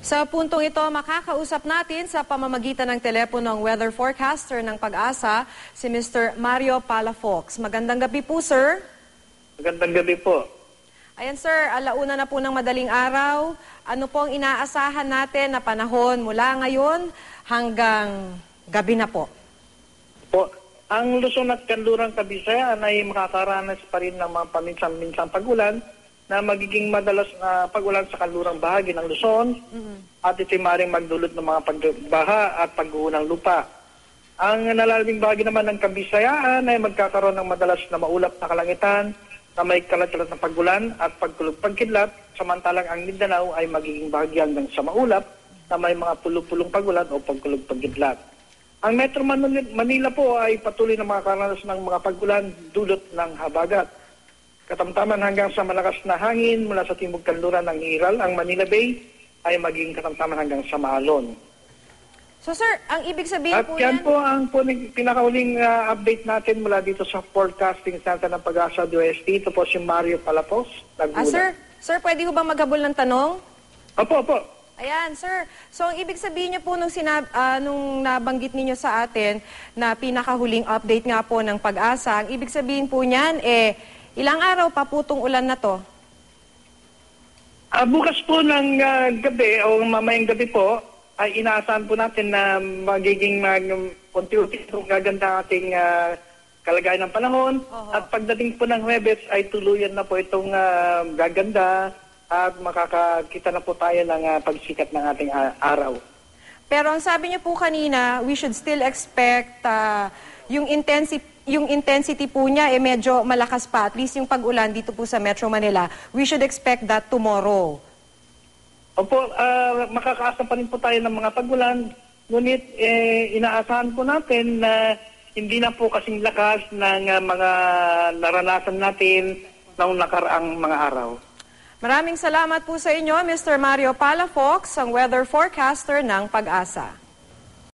Sa puntong ito, makakausap natin sa pamamagitan ng teleponong weather forecaster ng Pag-asa, si Mr. Mario Palafox. Magandang gabi po, sir. Magandang gabi po. Ayan, sir, alauna na po ng madaling araw. Ano pong inaasahan natin na panahon mula ngayon hanggang gabi na po? Ang Luzon at Kanlurang Kabisayan ay makakaranas pa rin ng mga paminsan-minsang pag-ulan na magiging madalas na pag-ulan sa kanlurang bahagi ng Luzon at ito'y maaaring magdulot ng mga pagbaha at pagguho ng lupa. Ang nalalamig bahagi naman ng Kabisayaan ay magkakaroon ng madalas na maulap na kalangitan na may kalat-kalat na pag-ulan at pagkulog-pagkidlat, samantalang ang Mindanao ay magiging bahagi hanggang sa maulap na may mga pulupulong pag-ulan o pagkulog-pagkidlat. Ang Metro Manila po ay patuloy na makakaranas ng mga pag-ulan dulot ng habagat. Katamtaman hanggang sa malakas na hangin mula sa timog kanluran ng Iral, ang Manila Bay ay maging katamtaman hanggang sa Maalon. So sir, ang ibig sabihin at po yan yan... po ang pinakauling update natin mula dito sa Forecasting Center ng Pag-asa DOST. Ito po si Mario Palafox. Sir, pwede ho bang maghabol ng tanong? Opo. Ayan, sir. So, ang ibig sabihin niyo po nung nabanggit ninyo sa atin na pinakahulling update nga po ng Pag-asa, ang ibig sabihin po niyan, ilang araw pa putong ulan na to? Bukas po ng gabi o mamayang gabi po, ay inaasahan po natin na magiging unti-unti gaganda ating kalagayan ng panahon. At pagdating po ng Huwebes ay tuluyan na po itong gaganda at makakakita na po tayo ng pagsikat ng ating araw. Pero ang sabi niyo po kanina, we should still expect yung intensity po niya medyo malakas pa. At least yung pag-ulan dito po sa Metro Manila, we should expect that tomorrow. Opo, makakaasa pa rin po tayo ng mga pag-ulan. Ngunit inaasahan po natin na hindi na po kasing lakas ng mga naranasan natin noong nakaraang mga araw. Maraming salamat po sa inyo, Mr. Mario Palafox, ang weather forecaster ng Pag-asa.